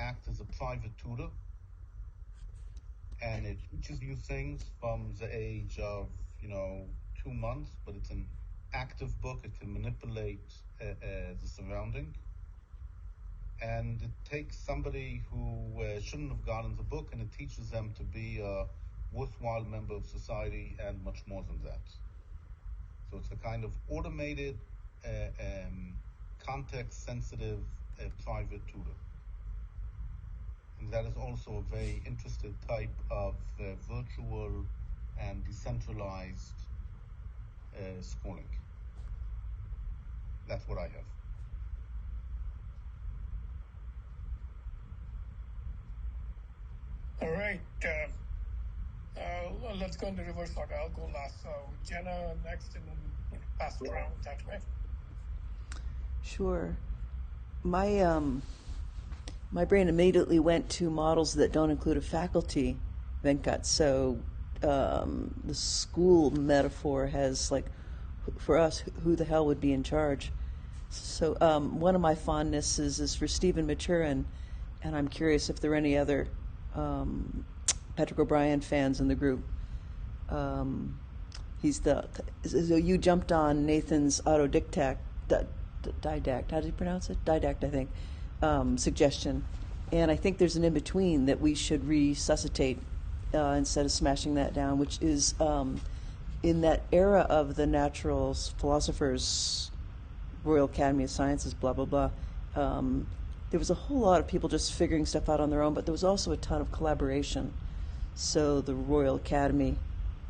act as a private tutor, and it teaches you things from the age of 2 months, but it's an active book. It can manipulate the surrounding, and it takes somebody who shouldn't have gotten the book, and it teaches them to be a worthwhile member of society and much more than that. So it's a kind of automated, context-sensitive private tutor. And that is also a very interesting type of virtual and decentralized schooling. That's what I have. All right. Let's go in the reverse order. I'll go last. So Jenna next, and then pass it around that way. Sure. My brain immediately went to models that don't include a faculty, Venkat. So the school metaphor has, like, for us, who the hell would be in charge? So one of my fondnesses is for Stephen Maturin, and I'm curious if there are any other Patrick O'Brien fans in the group. So you jumped on Nathan's autodidact, didact, how did you pronounce it? Didact, I think, suggestion. And I think there's an in-between that we should resuscitate instead of smashing that down, which is in that era of the natural philosophers, Royal Academy of Sciences, blah, blah, blah, there was a whole lot of people just figuring stuff out on their own, but there was also a ton of collaboration. So the Royal Academy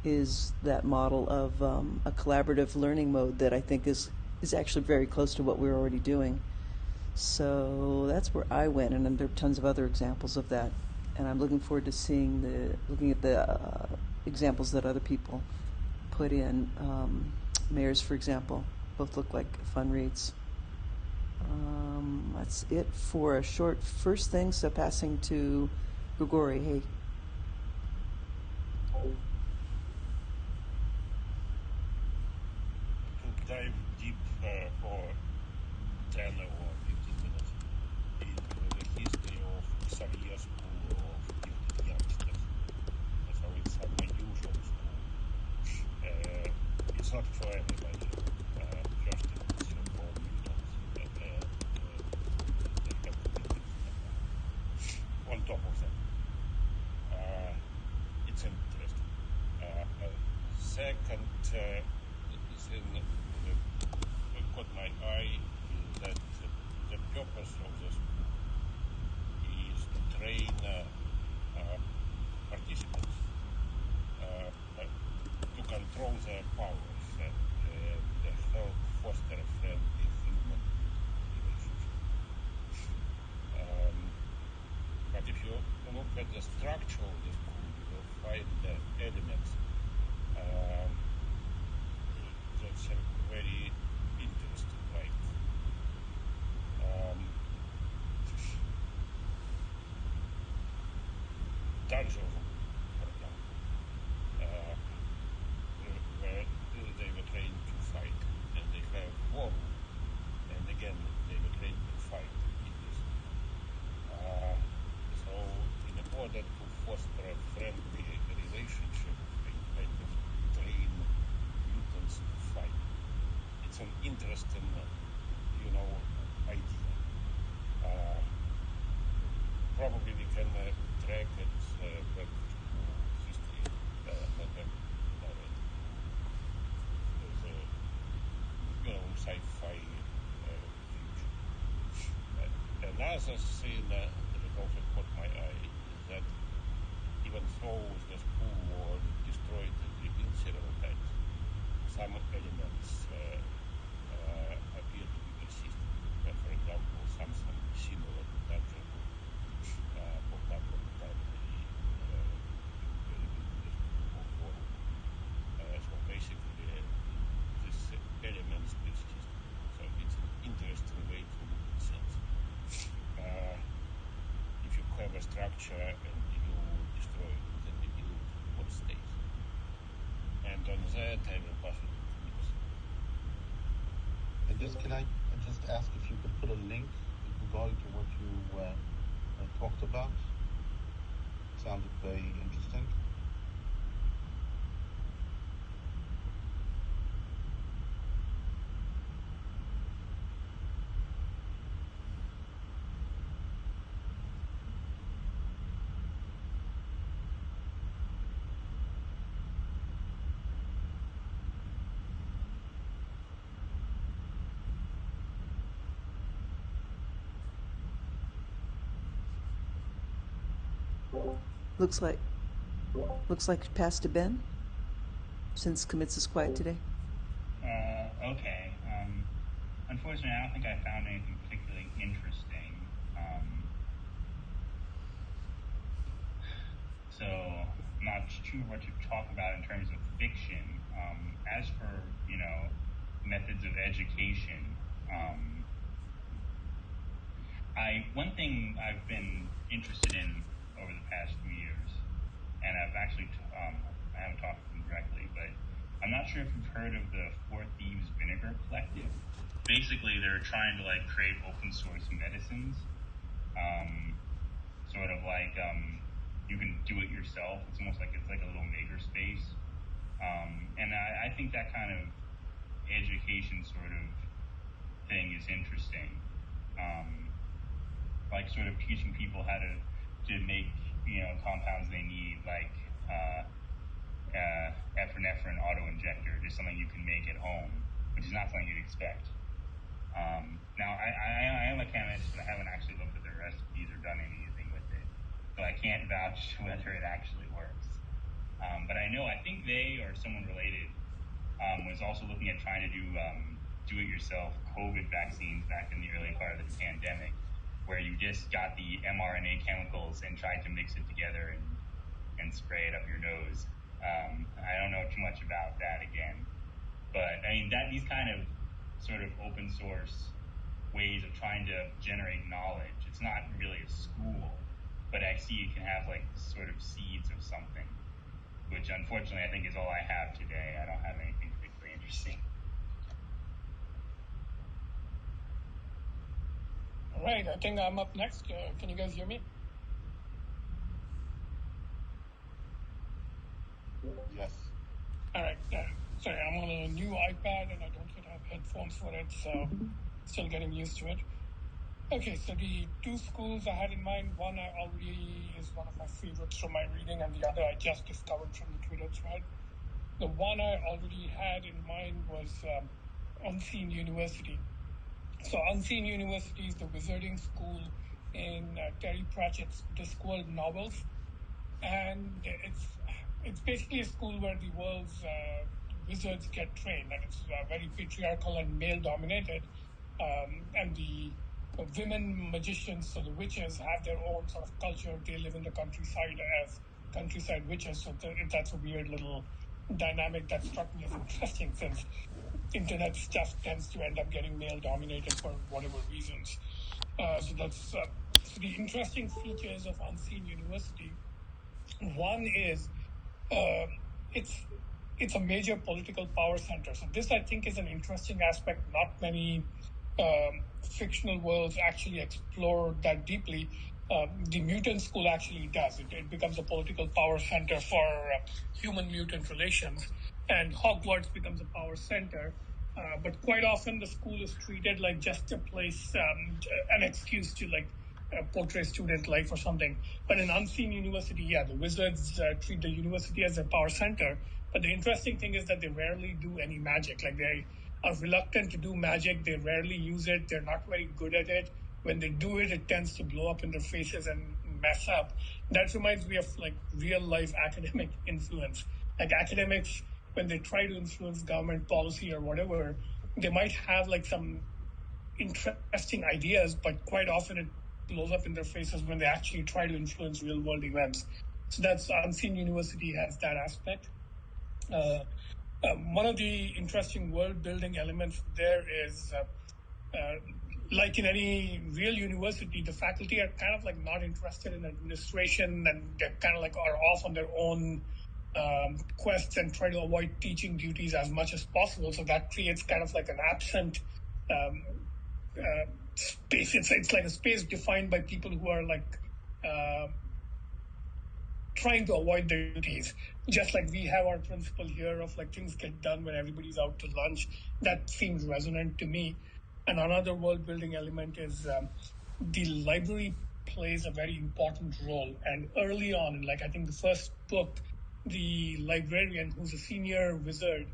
is that model of a collaborative learning mode that I think is actually very close to what we're already doing. So that's where I went, and then there are tons of other examples of that. And I'm looking forward to looking at the examples that other people put in. Mayors, for example, both look like fun reads. That's it for a short first thing. So passing to Grigori. Hey. To dive deep for 10 or 15 minutes into the history of Xavier School of Gifted Youngsters. So it's an unusual school. It's not for everybody. First, it's for mutants. They have to be on top of that. It's interesting. Second, what caught my eye is that the purpose of the school is to train participants to control their powers and help foster a friendly human relationship. But if you look at the structure of the school, you will find the elements that's very interesting, like dungeons, for example, where they were trained to fight, and they have war, and again they were trained to fight in this. So in order to foster a friendly relationship, they kind of train mutants to fight. It's an interesting, idea. Probably we can track it back to history, not already. There's a, sci-fi future. Another thing that also caught my eye is that even though the school was destroyed in several times, some elements appear to be persistent. For example, something similar to dungeon popped up on the time of war. So basically, these elements persist. So it's an interesting way to look at things. If you have a structure and you destroy it, then you build what stays. And on that, I will pass it to Nicholas. Can I just ask if you could put a link with regard to what you talked about. Sounded very interesting. Looks like pass to Ben, since Commits is quiet today. Okay. Unfortunately, I don't think I found anything particularly interesting. So I'm not sure what to talk about in terms of fiction. As for, methods of education, one thing I've been interested in over the past few years, and I've actually, I haven't talked to them directly, but I'm not sure if you've heard of the Four Thieves Vinegar Collective. Basically, they're trying to create open source medicines, sort of you can do it yourself. It's almost like it's like a little makerspace, and I think that kind of education sort of thing is interesting. Sort of teaching people how to make compounds they need, like epinephrine auto-injector, just something you can make at home, which is not something you'd expect. Now, I am a chemist, but I haven't actually looked at the recipes or done anything with it, so I can't vouch whether it actually works. But I think they, or someone related, was also looking at trying to do do-it-yourself COVID vaccines back in the early part of the pandemic, where you just got the mRNA chemicals and tried to mix it together and spray it up your nose. I don't know too much about that again, but these kind of sort of open source ways of trying to generate knowledge, it's not really a school, but I see it can have sort of seeds of something, which unfortunately I think is all I have today. I don't have anything particularly interesting. All right, I think I'm up next. Can you guys hear me? Yes. All right. Sorry, I'm on a new iPad and I don't yet have headphones for it, so still getting used to it. Okay, so the two schools I had in mind, one I already is one of my favorites from my reading, and the other I just discovered from the Twitter thread. The one I already had in mind was Unseen University. So Unseen University is the wizarding school in Terry Pratchett's Discworld novels, and it's basically a school where the world's wizards get trained, and it's very patriarchal and male-dominated, and the women magicians, so the witches, have their own sort of culture. They live in the countryside as countryside witches, so that's a weird little dynamic that struck me as interesting, since internet stuff tends to end up getting male-dominated for whatever reasons. So that's so the interesting features of Unseen University. One is it's a major political power center. So this, I think, is an interesting aspect. Not many fictional worlds actually explore that deeply. The Mutant school actually does. It becomes a political power center for human-mutant relations, and Hogwarts becomes a power center. But quite often the school is treated like just a place, an excuse to portray student life or something. But in Unseen University, the wizards treat the university as a power center. But the interesting thing is that they rarely do any magic. They are reluctant to do magic. They rarely use it. They're not very good at it. When they do it, it tends to blow up in their faces and mess up. That reminds me of real life academic influence. Academics, when they try to influence government policy or whatever, they might have some interesting ideas, but quite often it blows up in their faces when they actually try to influence real world events. So that's Unseen University has that aspect. One of the interesting world building elements there is, like in any real university, the faculty are kind of not interested in administration, and they're kind of are off on their own quests and try to avoid teaching duties as much as possible. So that creates kind of an absent space. It's like a space defined by people who are trying to avoid the duties. Just like we have our principle here of like things get done when everybody's out to lunch. That seems resonant to me. And another world building element is the library plays a very important role. And early on, like I think the first book, the librarian, who's a senior wizard,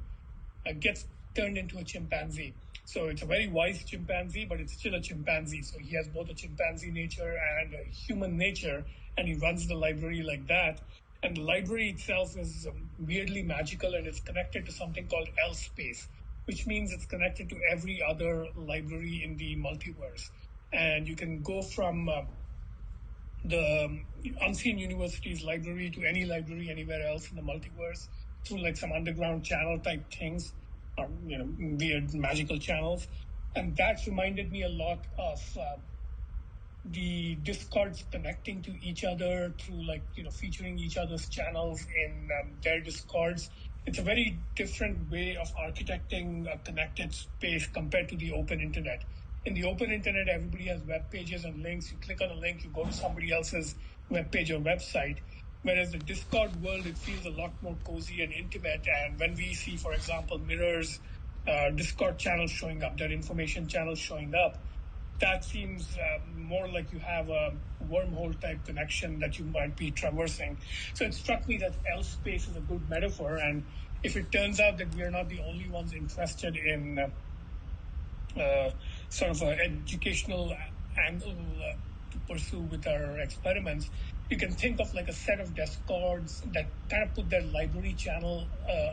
gets turned into a chimpanzee. So it's a very wise chimpanzee, but it's still a chimpanzee. So he has both a chimpanzee nature and a human nature, and he runs the library like that. And the library itself is weirdly magical, and it's connected to something called L space, which means it's connected to every other library in the multiverse. And you can go from the Unseen University's library to any library anywhere else in the multiverse through like some underground channel type things, or weird magical channels. And that reminded me a lot of the Discords connecting to each other through like featuring each other's channels in their Discords. It's a very different way of architecting a connected space compared to the open internet. In the open internet, everybody has web pages and links. You click on a link, you go to somebody else's web page or website. Whereas the Discord world, it feels a lot more cozy and intimate. And when we see, for example, Mirror's Discord channels showing up, their information channels showing up, that seems more like you have a wormhole type connection that you might be traversing. So it struck me that L space is a good metaphor. And if it turns out that we are not the only ones interested in sort of an educational angle to pursue with our experiments, you can think of like a set of Discords that kind of put their library channel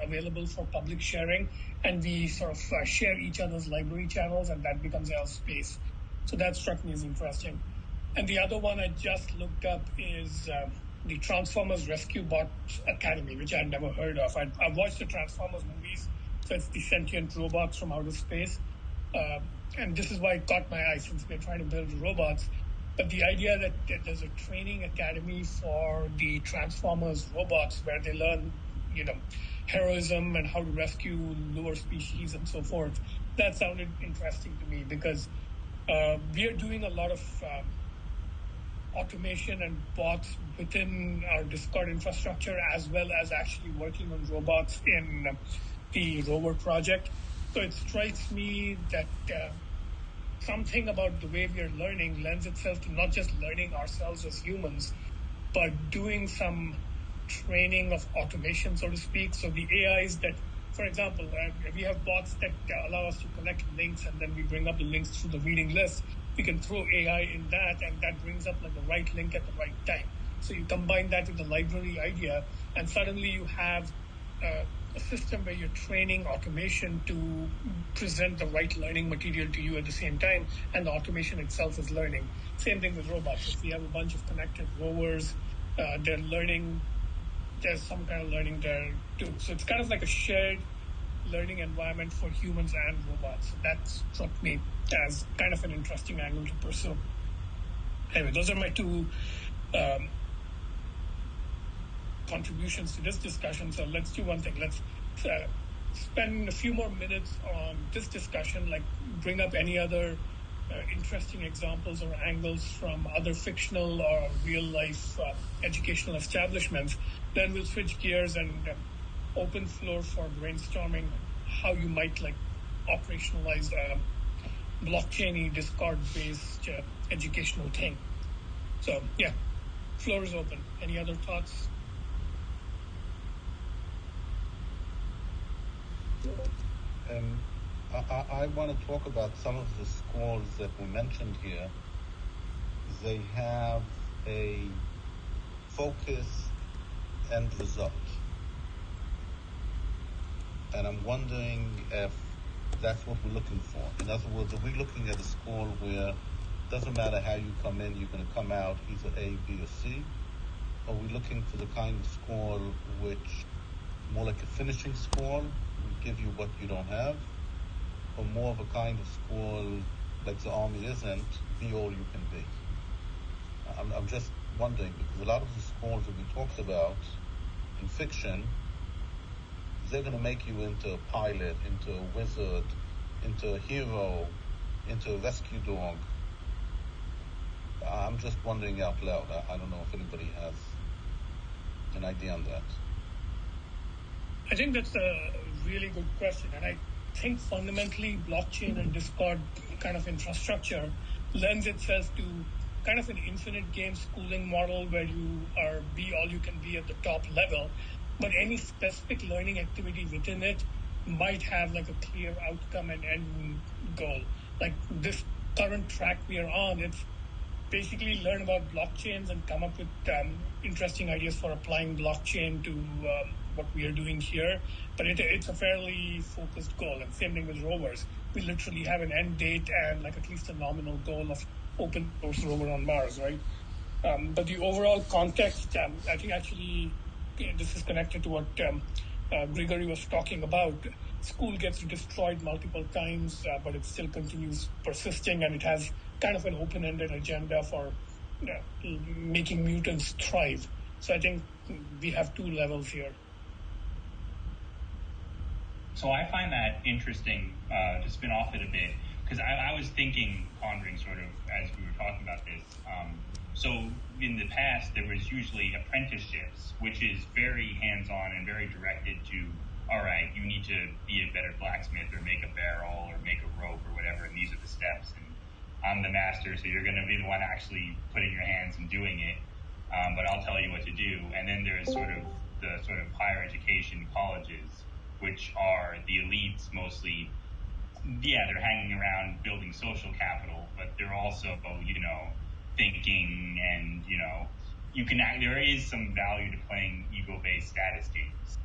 available for public sharing, and we sort of share each other's library channels, and that becomes L space. So that struck me as interesting. And the other one I just looked up is the Transformers Rescue Bot Academy, which I'd never heard of. I've watched the Transformers movies, so it's the sentient robots from outer space. And this is why it caught my eye, since we're trying to build robots. But the idea that there's a training academy for the Transformers robots where they learn, heroism and how to rescue lower species and so forth, that sounded interesting to me, because we are doing a lot of automation and bots within our Discord infrastructure, as well as actually working on robots in the rover project. So it strikes me that something about the way we are learning lends itself to not just learning ourselves as humans, but doing some training of automation, so to speak. So the AIs that, for example, we have bots that allow us to collect links, and then we bring up the links through the reading list. We can throw AI in that, and that brings up like the right link at the right time. So you combine that with the library idea, and suddenly you have a system where you're training automation to present the right learning material to you at the same time, and the automation itself is learning. Same thing with robots. If we have a bunch of connected rovers, they're learning, there's some kind of learning there too. So it's kind of like a shared learning environment for humans and robots. So that struck me as kind of an interesting angle to pursue. Anyway, those are my two contributions to this discussion. So let's do one thing. Let's spend a few more minutes on this discussion, like bring up any other interesting examples or angles from other fictional or real life educational establishments. Then we'll switch gears and open floor for brainstorming how you might like operationalize a blockchainy Discord based educational thing. So yeah, floor is open. Any other thoughts? I want to talk about some of the schools that were mentioned here. They have a focus and result. And I'm wondering if that's what we're looking for. In other words, are we looking at a school where it doesn't matter how you come in, you're going to come out either A, B, or C? Or are we looking for the kind of school which, more like a finishing school, will give you what you don't have? Or more of a kind of school, like the Army isn't, be all you can be? I'm just wondering, because a lot of the schools that we talked about in fiction, they're going to make you into a pilot, into a wizard, into a hero, into a rescue dog. I'm just wondering out loud. I don't know if anybody has an idea on that. I think that's a really good question. And I think fundamentally blockchain and Discord kind of infrastructure lends itself to kind of an infinite game schooling model where you are be all you can be at the top level, but any specific learning activity within it might have like a clear outcome and end goal. Like this current track we are on, it's basically learn about blockchains and come up with interesting ideas for applying blockchain to what we are doing here. But it's a fairly focused goal. And same thing with rovers. We literally have an end date and like at least a nominal goal of open source rover on Mars, right? But the overall context, I think actually this is connected to what Grigory was talking about. School gets destroyed multiple times, but it still continues persisting, and it has kind of an open-ended agenda for making mutants thrive. So I think we have two levels here. So I find that interesting to spin off it a bit, because I was pondering sort of as we were talking about this. So in the past, there was usually apprenticeships, which is very hands-on and very directed to, all right, you need to be a better blacksmith or make a barrel or make a rope or whatever, and these are the steps. And I'm the master, so you're going to be the one actually putting your hands and doing it, but I'll tell you what to do. And then there's sort of the sort of higher education colleges, which are the elites mostly. Yeah, they're hanging around building social capital, but they're also, thinking and, there is some value to playing ego-based status games,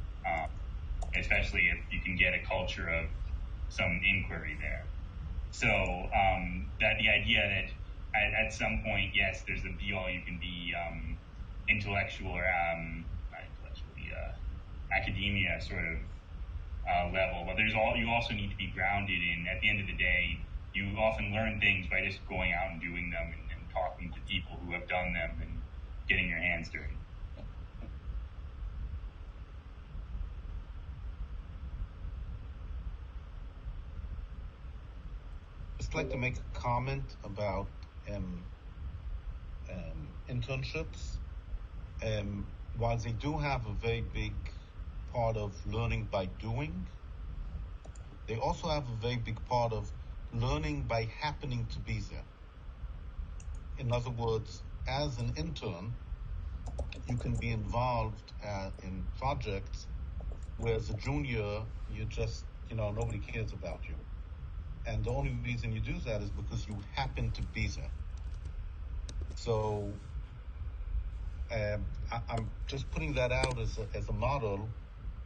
especially if you can get a culture of some inquiry there. So that the idea that at some point, yes, there's a be-all-you-can-be intellectual or academia sort of level, but you also need to be grounded in, at the end of the day, you often learn things by just going out and doing them and talking to people who have done them and getting your hands dirty. I'd like to make a comment about internships. While they do have a very big part of learning by doing, they also have a very big part of learning by happening to be there. In other words, as an intern, you can be involved in projects where as a junior, you just, nobody cares about you. And the only reason you do that is because you happen to be there. So I'm just putting that out as a model.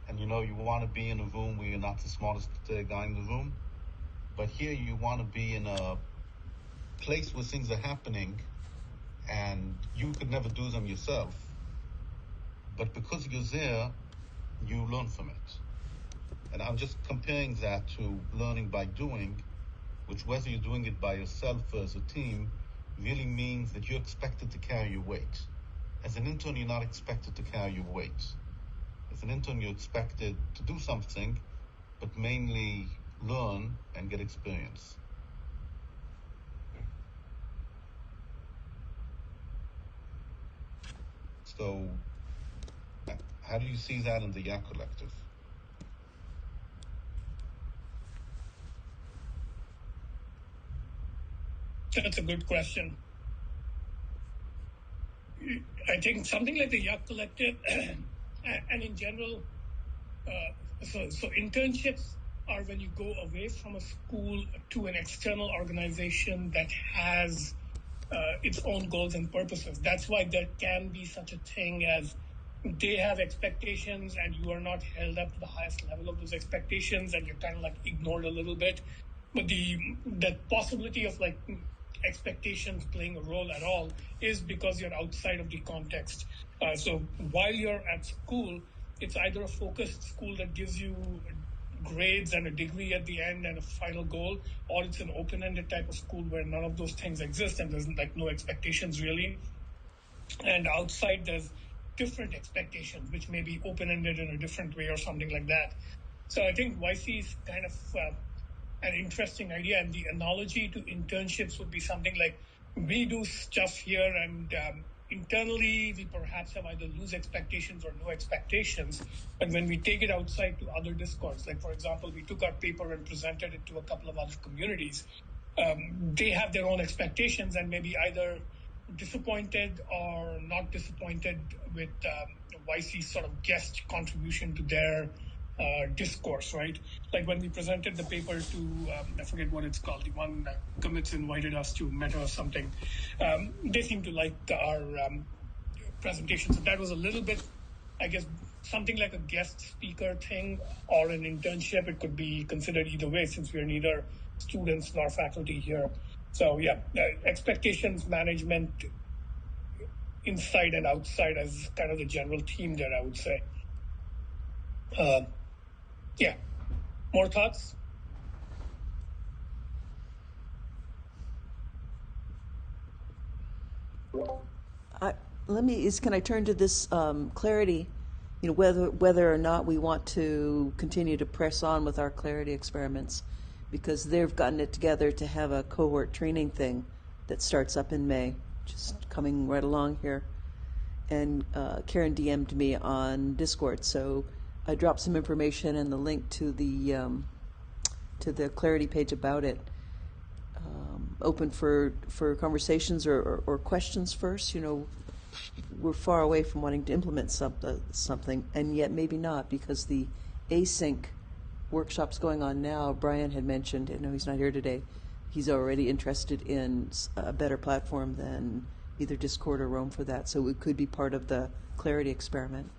And you want to be in a room where you're not the smartest guy in the room. But here you want to be in a place where things are happening and you could never do them yourself. But because you're there, you learn from it. And I'm just comparing that to learning by doing, which whether you're doing it by yourself or as a team, really means that you're expected to carry your weight. As an intern, you're not expected to carry your weight. As an intern, you're expected to do something, but mainly learn and get experience. So, how do you see that in the Yak Collective? That's a good question. I think something like the Yak Collective, and in general, so internships are when you go away from a school to an external organization that has its own goals and purposes. That's why there can be such a thing as they have expectations and you are not held up to the highest level of those expectations and you're kind of like ignored a little bit. But the possibility of like expectations playing a role at all is because you're outside of the context. So while you're at school, it's either a focused school that gives you grades and a degree at the end and a final goal, or it's an open-ended type of school where none of those things exist and there's like no expectations really. And outside there's different expectations, which may be open-ended in a different way or something like that. So I think YC is kind of an interesting idea, and the analogy to internships would be something like we do stuff here, and internally we perhaps have either loose expectations or no expectations. But when we take it outside to other discords, like for example, we took our paper and presented it to a couple of other communities, they have their own expectations and maybe either disappointed or not disappointed with YC's sort of guest contribution to their discourse, right? Like when we presented the paper to, I forget what it's called, the one commits invited us to Meta or something. They seemed to like our presentation. So that was a little bit, I guess, something like a guest speaker thing or an internship. It could be considered either way since we're neither students nor faculty here. So yeah, expectations management inside and outside as kind of the general theme there, I would say. Yeah. More thoughts? Can I turn to this clarity? You know, whether or not we want to continue to press on with our clarity experiments, because they've gotten it together to have a cohort training thing that starts up in May, just coming right along here. And Karen DM'd me on Discord, so I dropped some information and the link to the clarity page about it. Open for conversations or questions first. You know, we're far away from wanting to implement something, and yet maybe not, because the async workshop's going on now. Brian had mentioned, I know he's not here today, he's already interested in a better platform than either Discord or Roam for that, so it could be part of the clarity experiment.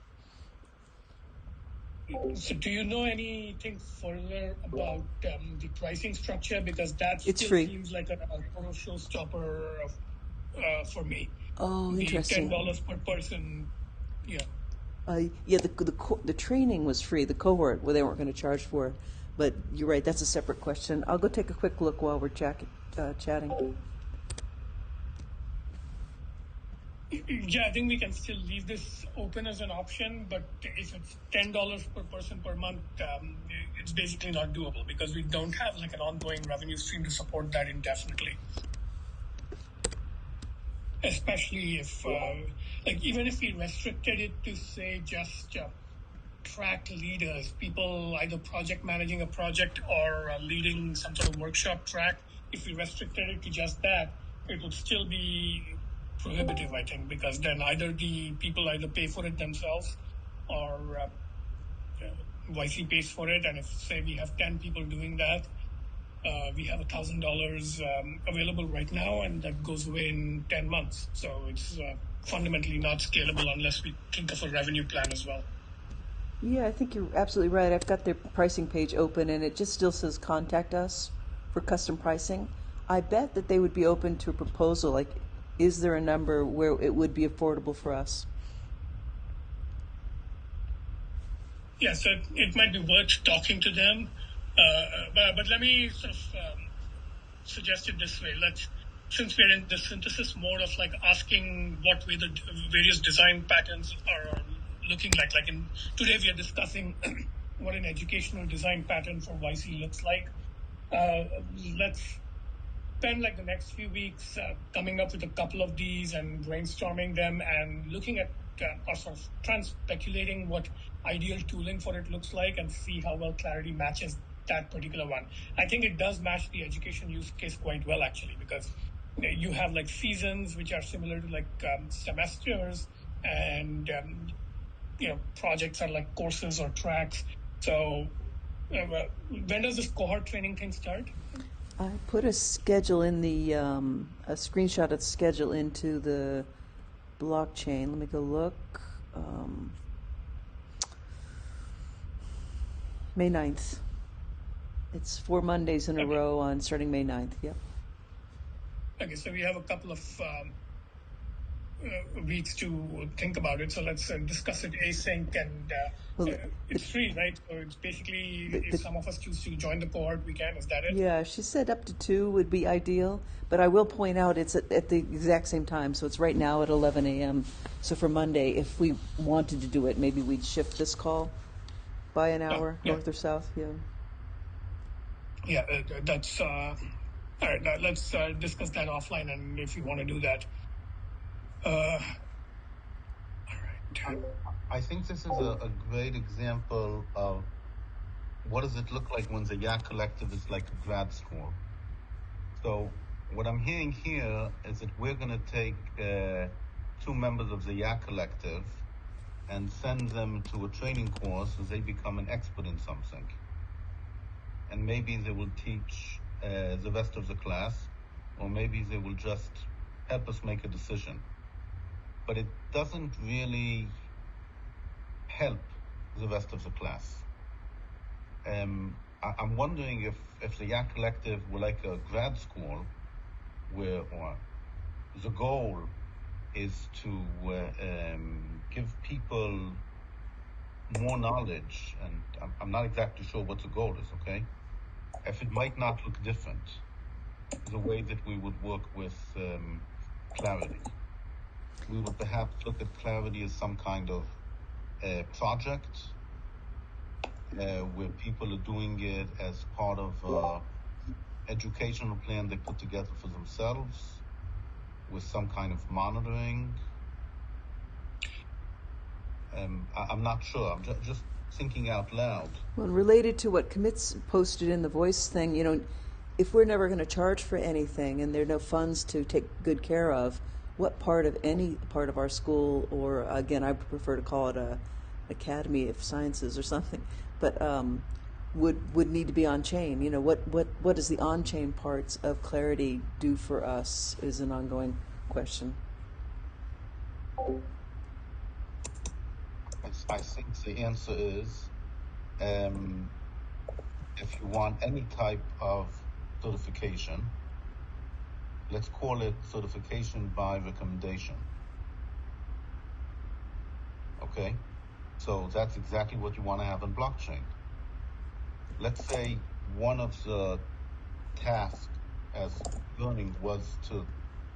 So do you know anything further about the pricing structure? Because that It's still free. seems like a total showstopper for me. Oh, interesting. The $10 per person, yeah. Yeah, the training was free, the cohort, well, they weren't going to charge for it. But you're right, that's a separate question. I'll go take a quick look while we're chatting. Yeah, I think we can still leave this open as an option, but if it's $10 per person per month, it's basically not doable because we don't have like an ongoing revenue stream to support that indefinitely. Especially if, like, even if we restricted it to say just track leaders, people either project managing a project or leading some sort of workshop track, if we restricted it to just that, it would still be prohibitive, I think, because then either the people either pay for it themselves or YC pays for it. And if, say, we have 10 people doing that, we have $1,000 available right now, and that goes away in 10 months. So it's fundamentally not scalable unless we think of a revenue plan as well. Yeah, I think you're absolutely right. I've got their pricing page open, and it just still says contact us for custom pricing. I bet that they would be open to a proposal, like, is there a number where it would be affordable for us? Yeah, so it might be worth talking to them. But let me sort of suggest it this way. Since we're in the synthesis mode of like asking what way the various design patterns are looking like today we are discussing what an educational design pattern for YC looks like. Let's spend like the next few weeks coming up with a couple of these and brainstorming them and looking at or sort of speculating what ideal tooling for it looks like and see how well Clarity matches that particular one. I think it does match the education use case quite well, actually, because you have like seasons which are similar to like semesters, and projects are like courses or tracks. So when does this cohort training thing start? I put a schedule in the a screenshot of the schedule into the blockchain. Let me go look. May 9th. It's 4 Mondays in a row on starting May 9th. Yep. Okay, so we have a couple of weeks to think about it. So let's discuss it async, and it's free, right? So it's basically if some of us choose to join the cohort, we can. Is that it? Yeah, she said up to 2 would be ideal, but I will point out it's at the exact same time. So it's right now at 11 a.m. So for Monday, if we wanted to do it, maybe we'd shift this call by an hour, north or south. Yeah. Yeah, that's All right, let's discuss that offline, and if you want to do that. All right. I think this is a great example of what does it look like when the Yak Collective is like a grad school. So what I'm hearing here is that we're going to take 2 members of the Yak Collective and send them to a training course as they become an expert in something. And maybe they will teach the rest of the class, or maybe they will just help us make a decision. But it doesn't really help the rest of the class. I'm wondering if the Yak Collective were like a grad school where the goal is to give people more knowledge, and I'm not exactly sure what the goal is, okay? If it might not look different, the way that we would work with clarity. We would perhaps look at clarity as some kind of project where people are doing it as part of an educational plan they put together for themselves with some kind of monitoring. I'm not sure. I'm just thinking out loud. Well, related to what Commits posted in the voice thing, you know, if we're never going to charge for anything and there are no funds to take good care of, what part of any part of our school, or again, I prefer to call it a Academy of Sciences or something, but would need to be on chain? You know, what does the on chain parts of Clarity do for us is an ongoing question. I think the answer is if you want any type of certification, let's call it certification by recommendation. Okay? So that's exactly what you want to have in blockchain. Let's say one of the tasks as learning was to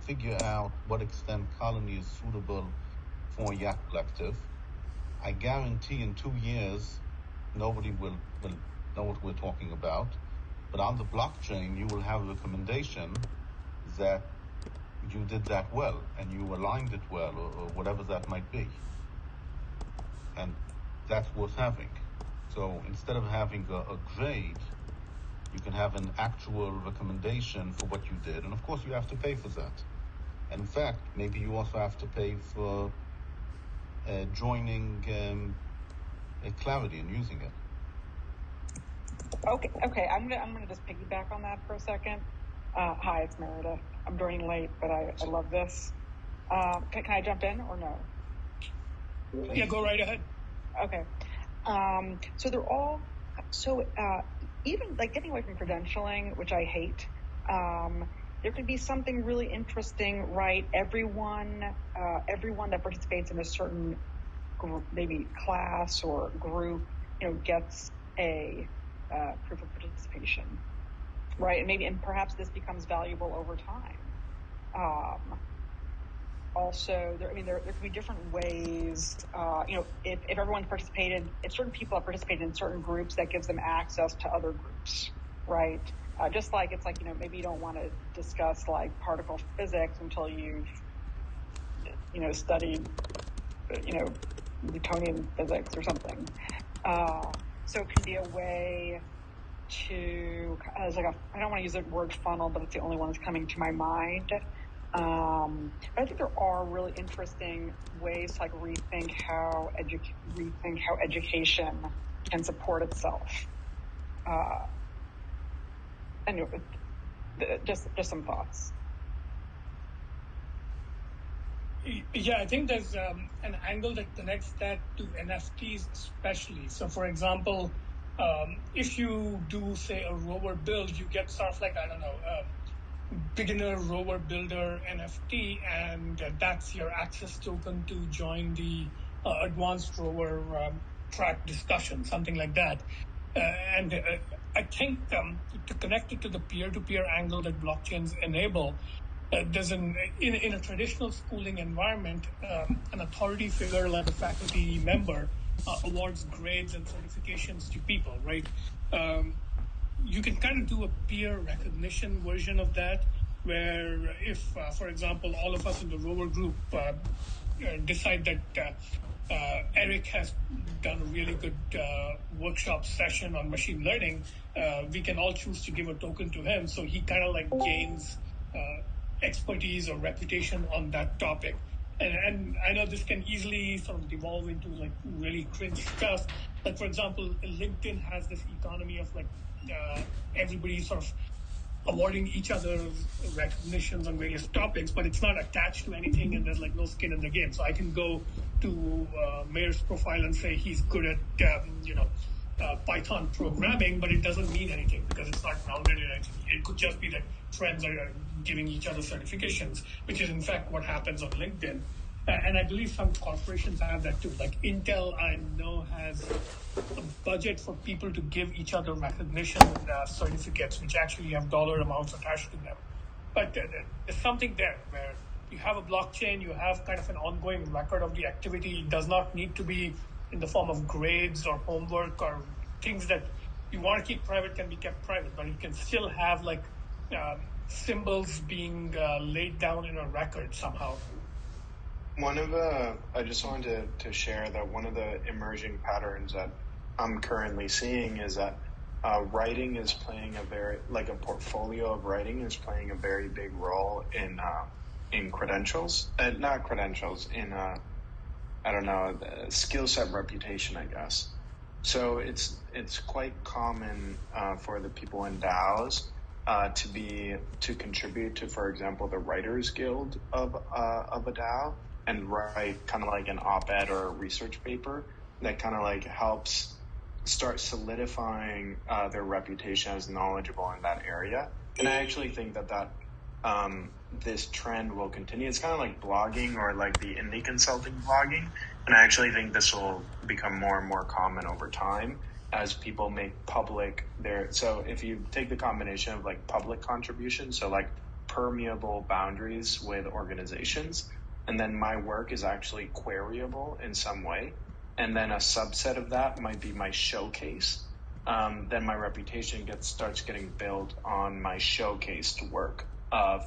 figure out what extent Colony is suitable for Yak Collective. I guarantee in 2 years, nobody will know what we're talking about. But on the blockchain, you will have a recommendation that you did that well and you aligned it well, or whatever that might be. And that's worth having. So instead of having a grade, you can have an actual recommendation for what you did. And of course, you have to pay for that. And in fact, maybe you also have to pay for joining Clarity and using it. Okay. I'm gonna just piggyback on that for a second. Hi, it's Meredith. I'm joining late, but I love this. Can I jump in or no? Yeah, go right ahead. Okay. So they're all even like getting away from credentialing, which I hate. There could be something really interesting, right? Everyone that participates in a certain group, maybe class or group, gets a proof of participation, right? And perhaps this becomes valuable over time. Also, there could be different ways. If everyone participated, if certain people have participated in certain groups, that gives them access to other groups, right? Just like it's like maybe you don't want to discuss like particle physics until you've studied Newtonian physics or something. So it can be a way to I don't want to use the word funnel, but it's the only one that's coming to my mind. But I think there are really interesting ways to rethink how education can support itself. Anyway, just some thoughts. Yeah, I think there's an angle that connects that to NFTs especially. So, for example, if you do, say, a rover build, you get sort of like, beginner rover builder NFT, and that's your access token to join the advanced rover track discussion, something like that. And I think to connect it to the peer-to-peer angle that blockchains enable, there's in a traditional schooling environment, an authority figure like a faculty member awards grades and certifications to people, right? you can kind of do a peer recognition version of that, where if, for example, all of us in the rover group decide that Eric has done a really good workshop session on machine learning, we can all choose to give a token to him, so he kind of like gains expertise or reputation on that topic. And I know this can easily sort of devolve into like really cringe stuff. Like, for example, LinkedIn has this economy of like everybody sort of awarding each other recognitions on various topics, but it's not attached to anything, and there's like no skin in the game. So I can go to Mayor's profile and say he's good at Python programming, but it doesn't mean anything because it's not grounded in anything. It could just be that friends are giving each other certifications, which is in fact what happens on LinkedIn. And I believe some corporations have that too. Like Intel, I know, has a budget for people to give each other recognition certificates, which actually have dollar amounts attached to them. But there's something there where you have a blockchain, you have kind of an ongoing record of the activity. It does not need to be in the form of grades or homework or things that you want to keep private can be kept private, but it can still have like symbols being laid down in a record somehow. I just wanted to share that one of the emerging patterns that I'm currently seeing is that writing is playing a portfolio of writing is playing a very big role in credentials, not credentials, in skill set reputation, I guess. So it's quite common for the people in DAOs to contribute to, for example, the Writers Guild of a DAO, and write kind of like an op-ed or a research paper that kind of like helps start solidifying their reputation as knowledgeable in that area. And I actually think that this trend will continue. It's kind of like blogging or like the indie consulting blogging. And I actually think this will become more and more common over time as people make public so if you take the combination of like public contribution, so like permeable boundaries with organizations, and then my work is actually queryable in some way, and then a subset of that might be my showcase, then my reputation starts getting built on my showcased work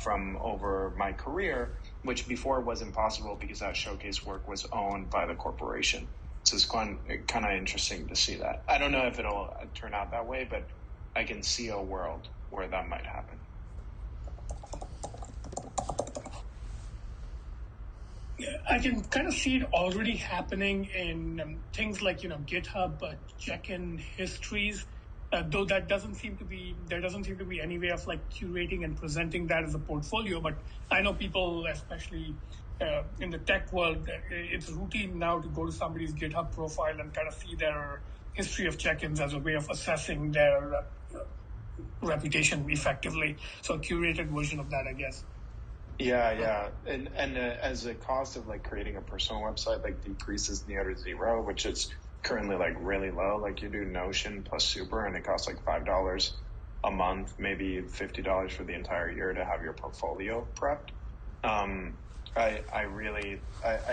from over my career, which before wasn't possible because that showcase work was owned by the corporation. So it's kind of interesting to see that. I don't know if it'll turn out that way, but I can see a world where that might happen. I can kind of see it already happening in things like, GitHub check-in histories, though there doesn't seem to be any way of like curating and presenting that as a portfolio. But I know people, especially in the tech world, it's routine now to go to somebody's GitHub profile and kind of see their history of check-ins as a way of assessing their reputation effectively. So a curated version of that, I guess. Yeah. And as the cost of like creating a personal website like decreases near to zero, which is currently like really low, like you do Notion plus Super and it costs like $5 a month, maybe $50 for the entire year to have your portfolio prepped. I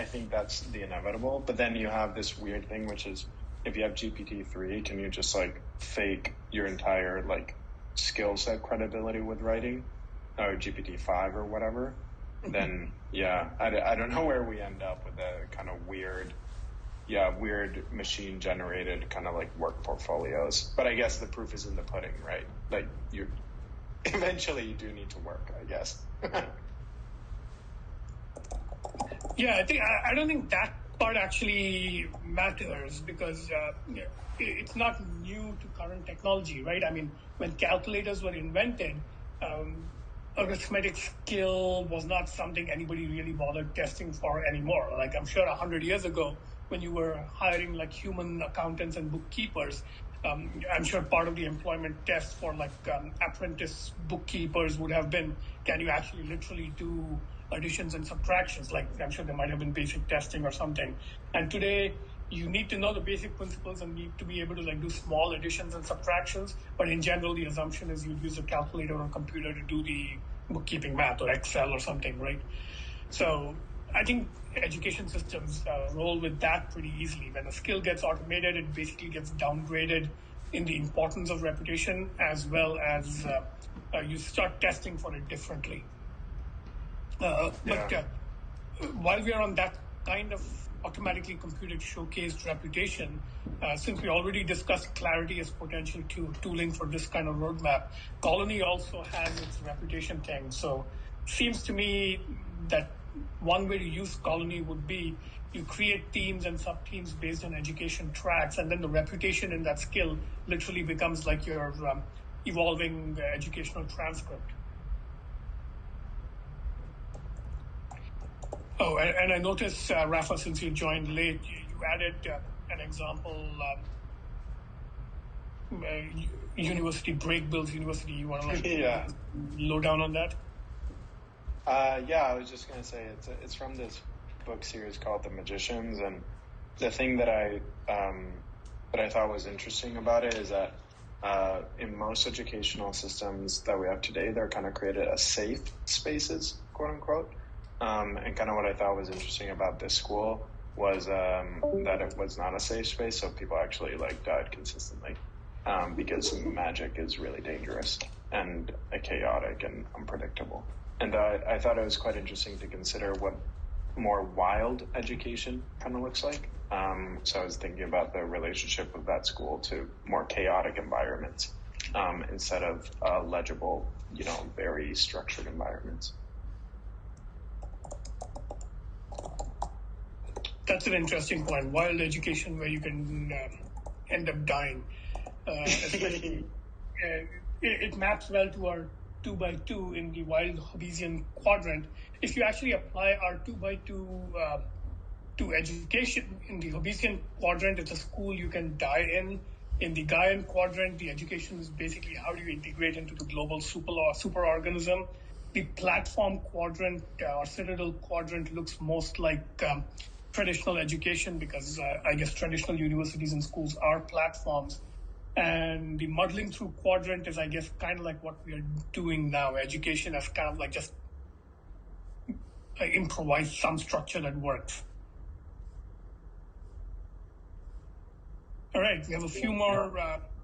think that's the inevitable, but then you have this weird thing, which is if you have GPT-3, can you just like fake your entire like skill set credibility with writing? Or GPT-5 or whatever, then I don't know where we end up with a kind of weird machine generated kind of like work portfolios. But I guess the proof is in the pudding, right? Like eventually you do need to work, I guess. Yeah, I don't think that part actually matters because it's not new to current technology, right? I mean, when calculators were invented, arithmetic skill was not something anybody really bothered testing for anymore. Like I'm sure 100 years ago, when you were hiring like human accountants and bookkeepers, I'm sure part of the employment test for like apprentice bookkeepers would have been, can you actually literally do additions and subtractions? Like I'm sure there might have been basic testing or something. And today, you need to know the basic principles and need to be able to like do small additions and subtractions. But in general, the assumption is you'd use a calculator or a computer to do the bookkeeping math or Excel or something, right? So I think education systems roll with that pretty easily. When a skill gets automated, it basically gets downgraded in the importance of reputation, as well as you start testing for it differently. But while we are on that kind of automatically computed showcased reputation, since we already discussed clarity as potential tooling for this kind of roadmap, Colony also has its reputation thing. So seems to me that one way to use Colony would be you create teams and sub-teams based on education tracks, and then the reputation in that skill literally becomes like your evolving educational transcript. Oh, and I noticed, Rafa, since you joined late, you added an example, university break builds university. You want to low down on that? I was just going to say it's from this book series called The Magicians, and the thing that I thought was interesting about it is that in most educational systems that we have today, they're kind of created as safe spaces, quote unquote. And kind of what I thought was interesting about this school was that it was not a safe space, so people actually died consistently because magic is really dangerous and chaotic and unpredictable. And I thought it was quite interesting to consider what more wild education kind of looks like. So I was thinking about the relationship of that school to more chaotic environments instead of legible, very structured environments. That's an interesting point. Wild education where you can end up dying. Especially, it maps well to our 2x2 in the wild Hobbesian quadrant. If you actually apply our 2x2 to education in the Hobbesian quadrant, it's a school you can die in. In the Gaian quadrant, the education is basically how do you integrate into the global superorganism. The platform quadrant or citadel quadrant looks most like traditional education because I guess traditional universities and schools are platforms. And the muddling through quadrant is, I guess, kind of like what we are doing now. Education as kind of like just improvise some structure that works. All right, we have a few more.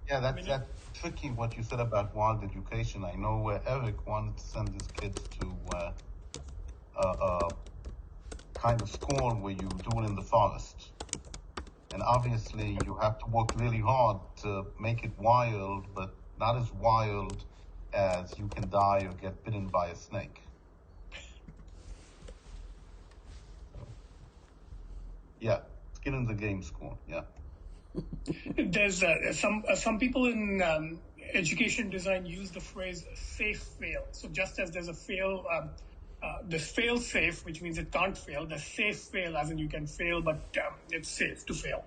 That's tricky what you said about wild education. I know where Eric wanted to send his kids to kind of school where you do it in the forest. And obviously you have to work really hard to make it wild, but not as wild as you can die or get bitten by a snake. So, skin in the game school, There's some people in education design use the phrase safe fail. So just as there's a fail, there's fail safe, which means it can't fail. There's safe fail, as in you can fail, but it's safe to fail.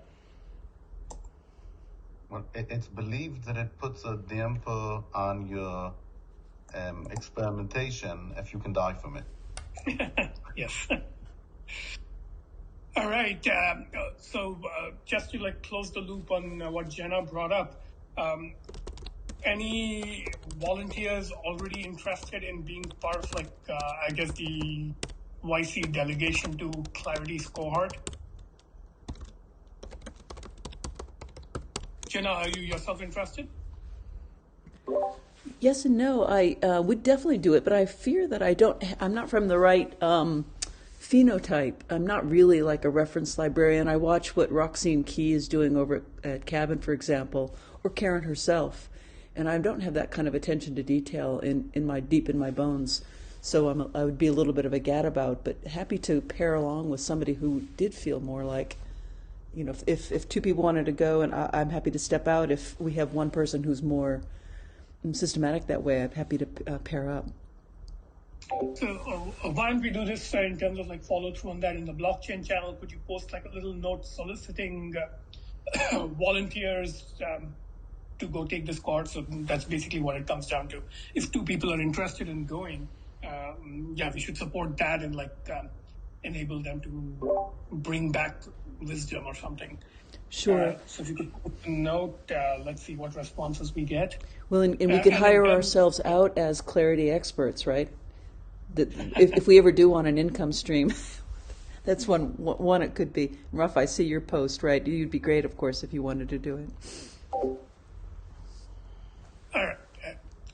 Well, it's believed that it puts a damper on your experimentation if you can die from it. Yes. All right. So just to close the loop on what Jenna brought up, any volunteers already interested in being part of I guess the YC delegation to Clarity's cohort? Jenna, are you yourself interested? Yes and no. I would definitely do it, but I fear that I'm not from the right phenotype. I'm not really like a reference librarian. I watch what Roxine Key is doing over at Cabin, for example, or Karen herself, and I don't have that kind of attention to detail deep in my bones. So I would be a little bit of a gadabout, but happy to pair along with somebody who did feel more like, if two people wanted to go, and I'm happy to step out. If we have one person who's more systematic that way, I'm happy to pair up. So why don't we do this in terms of follow through on that in the blockchain channel? Could you post a little note soliciting volunteers to go take this course? So that's basically what it comes down to. If two people are interested in going, we should support that and enable them to bring back wisdom or something. Sure. So if you could put a note, let's see what responses we get. Well, and we could hire ourselves out as Clarity experts, right? That if we ever do want an income stream, that's one it could be. Ruff, I see your post, right? You'd be great, of course, if you wanted to do it. All right.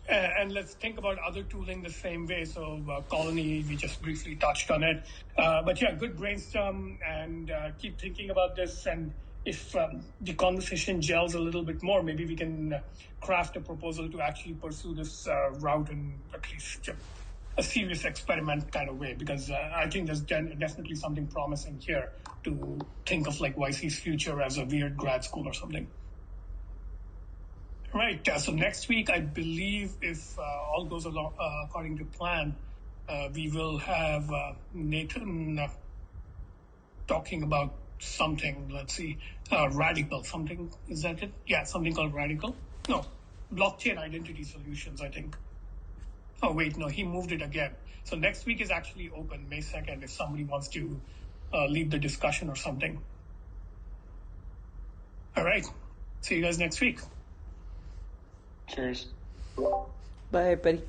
And let's think about other tooling the same way. So Colony, we just briefly touched on it. But yeah, good brainstorm and keep thinking about this. And if the conversation gels a little bit more, maybe we can craft a proposal to actually pursue this route in at least a serious experiment kind of way, because I think there's definitely something promising here to think of like YC's future as a weird grad school or something. Right. So next week, I believe, if all goes along according to plan, we will have Nathan talking about something. Let's see, radical something. Is that it? Yeah, something called radical. No, blockchain identity solutions, I think. Oh wait, no, he moved it again. So next week is actually open, May 2nd, if somebody wants to lead the discussion or something. All right. See you guys next week. Cheers. Bye, everybody.